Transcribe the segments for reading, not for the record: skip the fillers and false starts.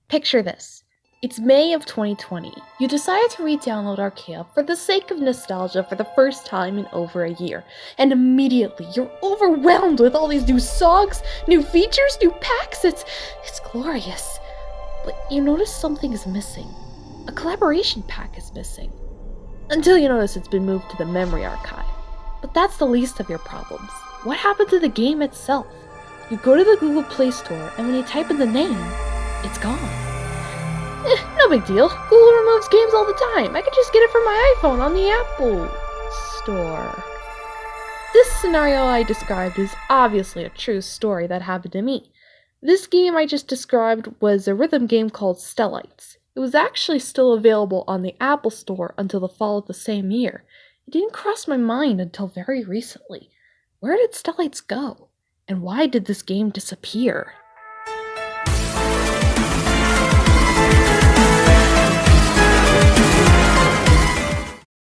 Picture this. It's May of 2020. You decided to re-download Archaea for the sake of nostalgia for the first time in over a year, and immediately you're overwhelmed with all these new songs, new features, new packs. It's glorious. But you notice something is missing. A collaboration pack is missing. Until you notice it's been moved to the memory archive. But that's the least of your problems. What happened to the game itself? You go to the Google Play Store, and when you type in the name, it's gone. No big deal. Google removes games all the time. I could just get it from my iPhone on the Apple Store. This scenario I described is obviously a true story that happened to me. This game I just described was a rhythm game called STELLIGHTS. It was actually still available on the Apple Store until the fall of the same year. It didn't cross my mind until very recently. Where did STELLIGHTS go? And why did this game disappear?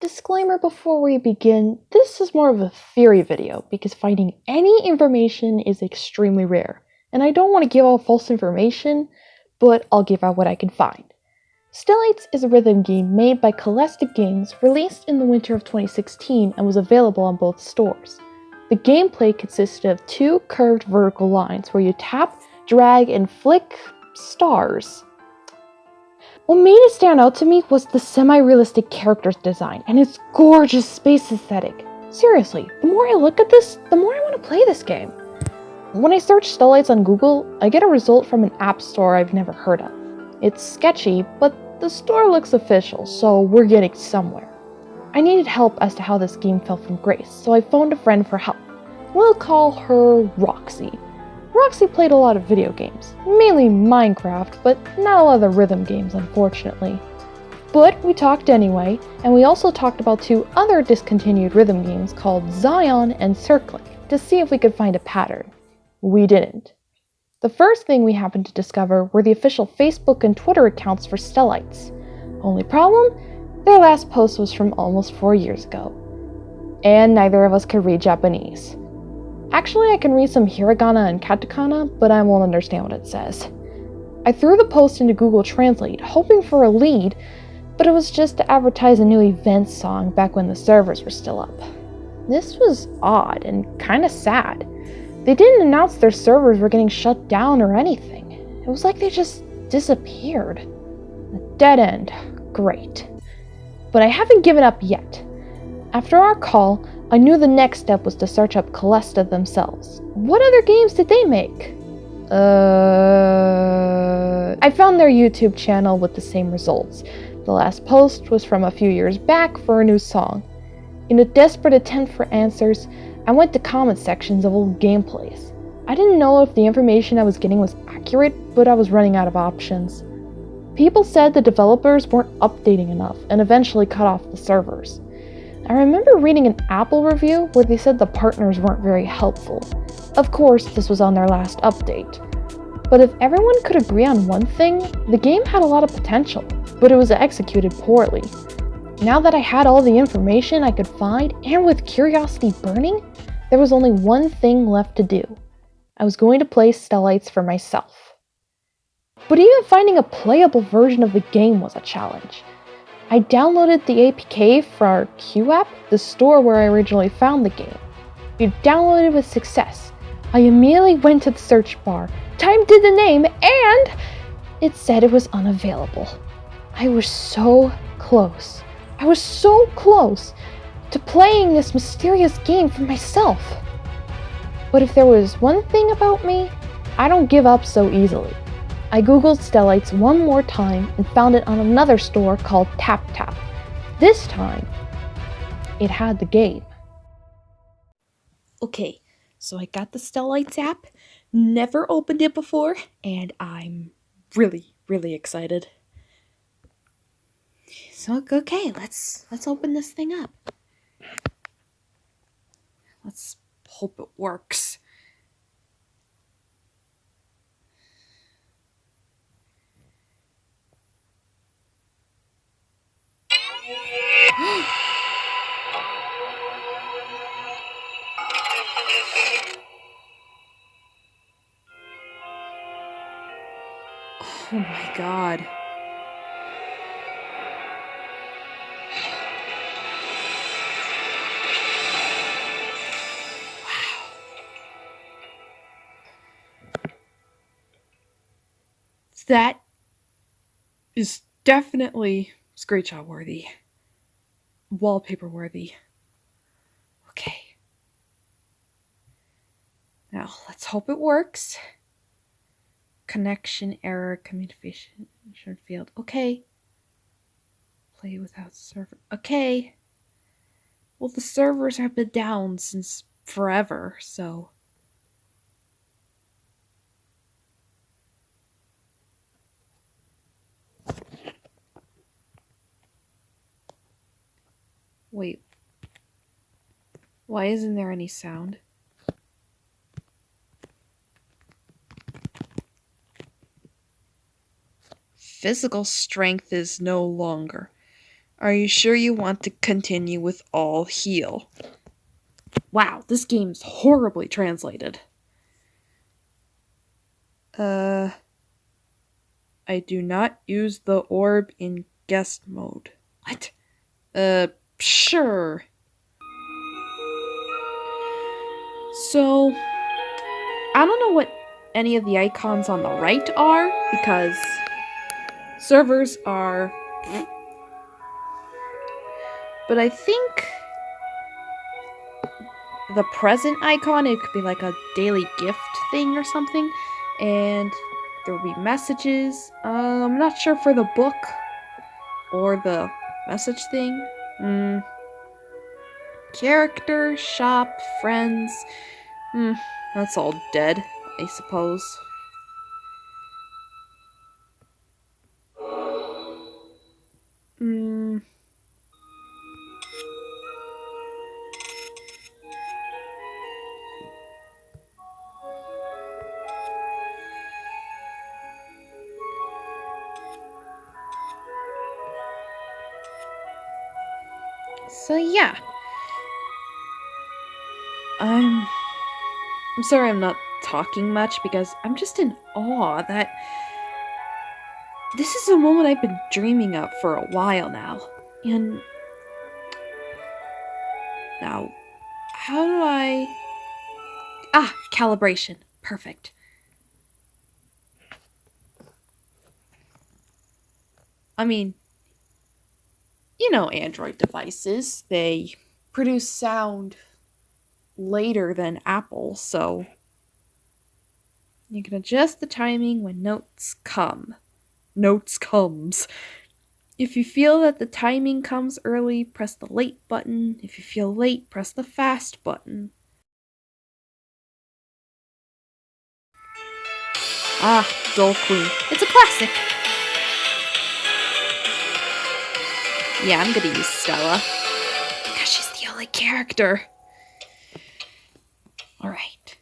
Disclaimer before we begin, this is more of a theory video because finding any information is extremely rare. And I don't want to give out false information, but I'll give out what I can find. STELLIGHTS is a rhythm game made by Scholastic Games, released in the winter of 2016 and was available on both stores. The gameplay consisted of two curved vertical lines where you tap, drag, and flick stars. What made it stand out to me was the semi-realistic character's design and its gorgeous space aesthetic. Seriously, the more I look at this, the more I want to play this game. When I search STELLIGHTS on Google, I get a result from an app store I've never heard of. It's sketchy, but the store looks official, so we're getting somewhere. I needed help as to how this game fell from grace, so I phoned a friend for help. We'll call her Roxy. Roxy played a lot of video games, mainly Minecraft, but not a lot of the rhythm games, unfortunately. But we talked anyway, and we also talked about two other discontinued rhythm games called Zion and Circling to see if we could find a pattern. We didn't. The first thing we happened to discover were the official Facebook and Twitter accounts for STELLIGHTS. Only problem? Their last post was from almost 4 years ago. And neither of us could read Japanese. Actually, I can read some hiragana and katakana, but I won't understand what it says. I threw the post into Google Translate, hoping for a lead, but it was just to advertise a new event song back when the servers were still up. This was odd and kinda sad. They didn't announce their servers were getting shut down or anything. It was like they just disappeared. A dead end. Great. But I haven't given up yet. After our call, I knew the next step was to search up Calesta themselves. What other games did they make? I found their YouTube channel with the same results. The last post was from a few years back for a new song. In a desperate attempt for answers, I went to comment sections of old gameplays. I didn't know if the information I was getting was accurate, but I was running out of options. People said the developers weren't updating enough and eventually cut off the servers. I remember reading an Apple review where they said the partners weren't very helpful. Of course, this was on their last update. But if everyone could agree on one thing, the game had a lot of potential, but it was executed poorly. Now that I had all the information I could find, and with curiosity burning, there was only one thing left to do. I was going to play STELLIGHTS for myself. But even finding a playable version of the game was a challenge. I downloaded the APK for our Q app, the store where I originally found the game. It downloaded with success. I immediately went to the search bar, typed in the name, and it said it was unavailable. I was so close. I was so close to playing this mysterious game for myself. But if there was one thing about me, I don't give up so easily. I googled STELLIGHTS one more time and found it on another store called TapTap. This time, it had the game. Okay, so I got the STELLIGHTS app, never opened it before, and I'm really, really excited. So, okay, let's open this thing up. Let's hope it works. Oh my god. That is definitely screenshot worthy. Wallpaper worthy. Okay. Now, let's hope it works. Connection error, communication failed. Okay. Play without server. Okay. Well, the servers have been down since forever, so. Wait. Why isn't there any sound? Physical strength is no longer. Are you sure you want to continue with all heal? Wow, this game's horribly translated. I do not use the orb in guest mode. What? Sure. So, I don't know what any of the icons on the right are, because servers are... But I think the present icon, it could be like a daily gift thing or something, and there will be messages. I'm not sure for the book or the message thing. Character, shop, friends. That's all dead, I suppose. So yeah. I'm sorry I'm not talking much because I'm just in awe that this is a moment I've been dreaming of for a while now. And now, how do I... calibration. Perfect. I mean, you know Android devices, they produce sound later than Apple, so you can adjust the timing when notes come. Notes comes. If you feel that the timing comes early, press the late button. If you feel late, press the fast button. Dull Queen. It's a classic. Yeah, I'm gonna use Stella. Because she's the only character. Alright.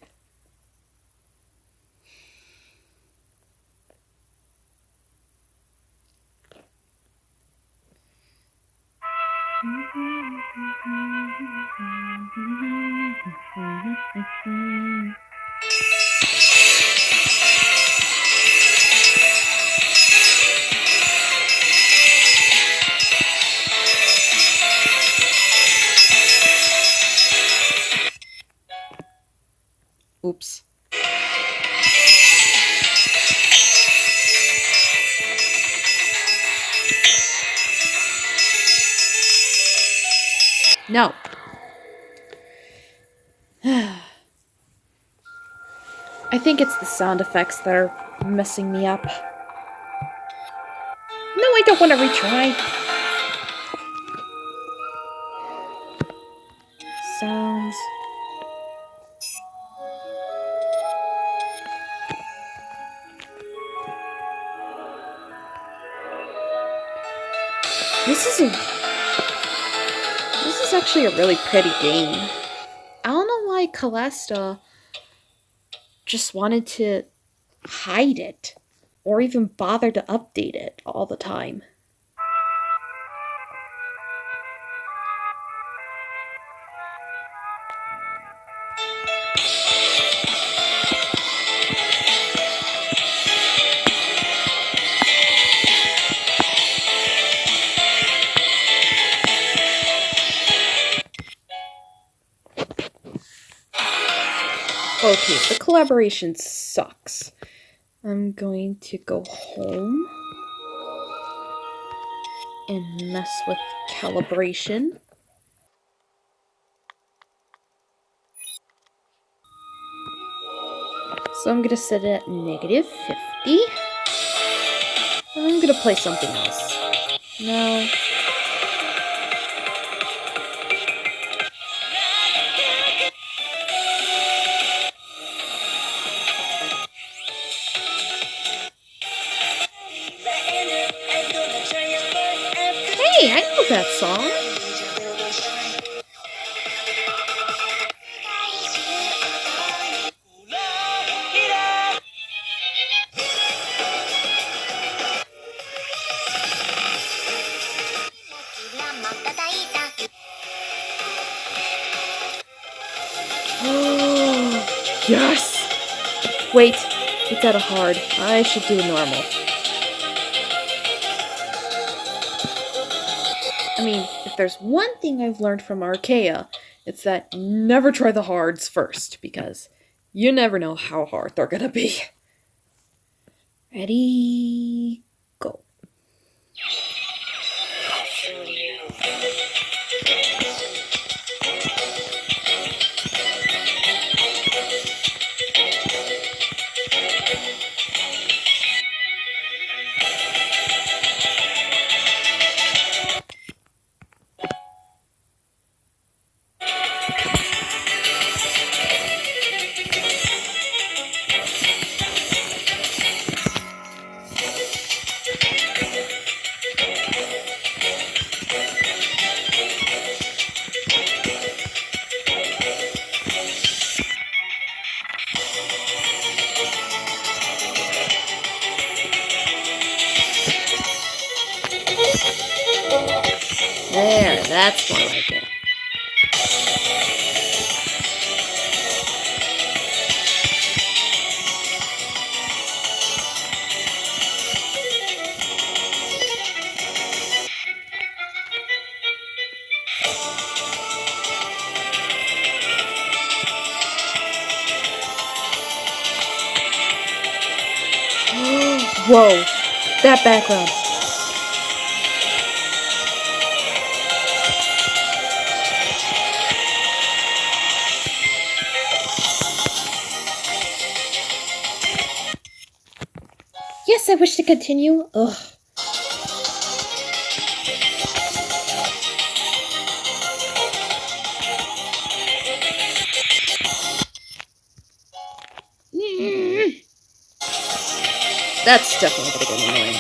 Oops. No. I think it's the sound effects that are messing me up. No, I don't want to retry. Sounds. This is actually a really pretty game. I don't know why Calesta just wanted to hide it or even bother to update it all the time. Okay, the collaboration sucks. I'm going to go home and mess with calibration. So I'm gonna set it at -50. I'm gonna play something else. No. Hey, I know that song. Oh, yes! Wait, it's at a hard. I should do a normal. I mean, if there's one thing I've learned from Archaea, it's that never try the hards first, because you never know how hard they're gonna be. Ready, go. There, that's more like it. Whoa, that background. Yes, I wish to continue. Ugh. That's definitely gonna get annoying.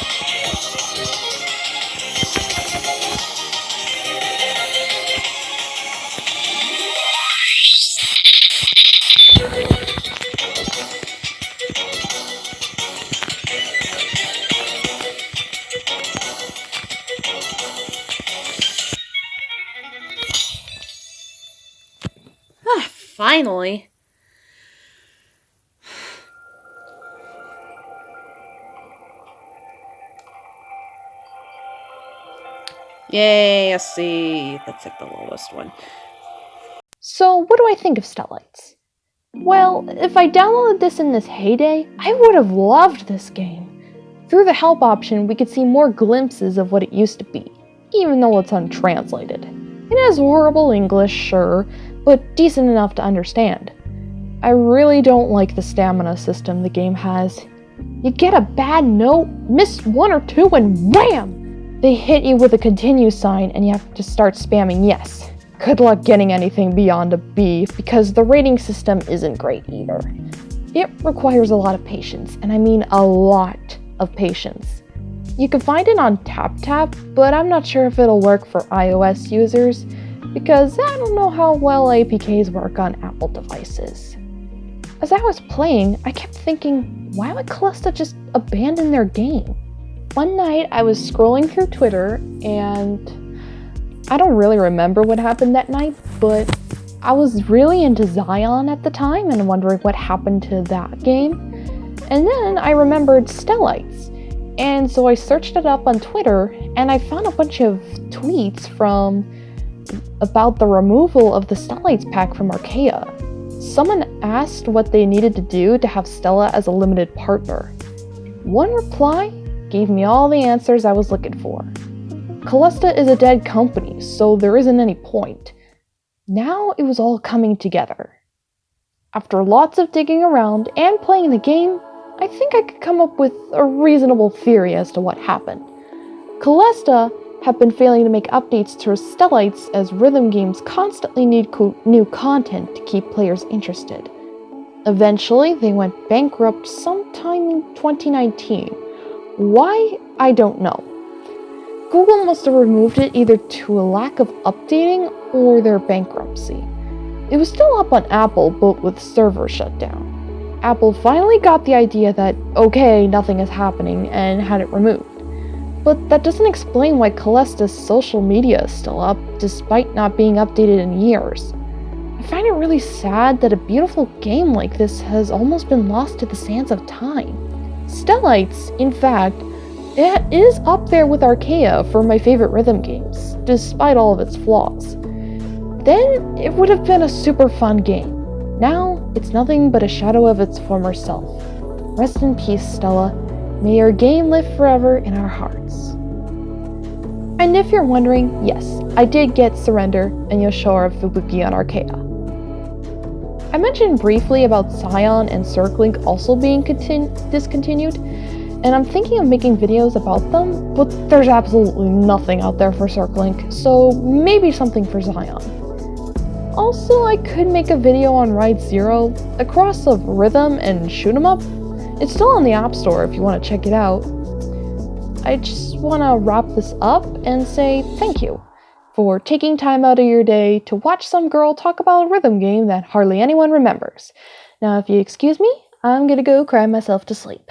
Ah, finally. Yay, I see. That's like the lowest one. So, what do I think of Stellights? Well, if I downloaded this in this heyday, I would have loved this game. Through the help option, we could see more glimpses of what it used to be, even though it's untranslated. It has horrible English, sure, but decent enough to understand. I really don't like the stamina system the game has. You get a bad note, miss one or two, and wham! They hit you with a continue sign and you have to start spamming yes. Good luck getting anything beyond a B, because the rating system isn't great either. It requires a lot of patience, and I mean a lot of patience. You can find it on TapTap, but I'm not sure if it'll work for iOS users, because I don't know how well APKs work on Apple devices. As I was playing, I kept thinking, why would Callista just abandon their game? One night, I was scrolling through Twitter, and I don't really remember what happened that night, but I was really into Zion at the time and wondering what happened to that game. And then I remembered Stellights, and so I searched it up on Twitter, and I found a bunch of tweets about the removal of the Stellights pack from Archaea. Someone asked what they needed to do to have Stella as a limited partner. One reply gave me all the answers I was looking for. Callista is a dead company, so there isn't any point. Now it was all coming together. After lots of digging around and playing the game, I think I could come up with a reasonable theory as to what happened. Callista have been failing to make updates to Stellights as rhythm games constantly need new content to keep players interested. Eventually, they went bankrupt sometime in 2019. Why? I don't know. Google must have removed it either to a lack of updating or their bankruptcy. It was still up on Apple, but with servers shut down. Apple finally got the idea that, okay, nothing is happening, and had it removed. But that doesn't explain why Callista's social media is still up, despite not being updated in years. I find it really sad that a beautiful game like this has almost been lost to the sands of time. Stellights, in fact, it is up there with Archaea for my favorite rhythm games, despite all of its flaws. Then it would have been a super fun game. Now, it's nothing but a shadow of its former self. Rest in peace, Stella. May your game live forever in our hearts. And if you're wondering, yes, I did get Surrender and Yoshua of the wiki on Archaea. I mentioned briefly about Scion and Circlink also being discontinued, and I'm thinking of making videos about them, but there's absolutely nothing out there for Circlink, so maybe something for Scion. Also, I could make a video on Ride Zero, a cross of rhythm and shoot 'em up. It's still on the App Store if you want to check it out. I just want to wrap this up and say thank you for taking time out of your day to watch some girl talk about a rhythm game that hardly anyone remembers. Now, if you excuse me, I'm gonna go cry myself to sleep.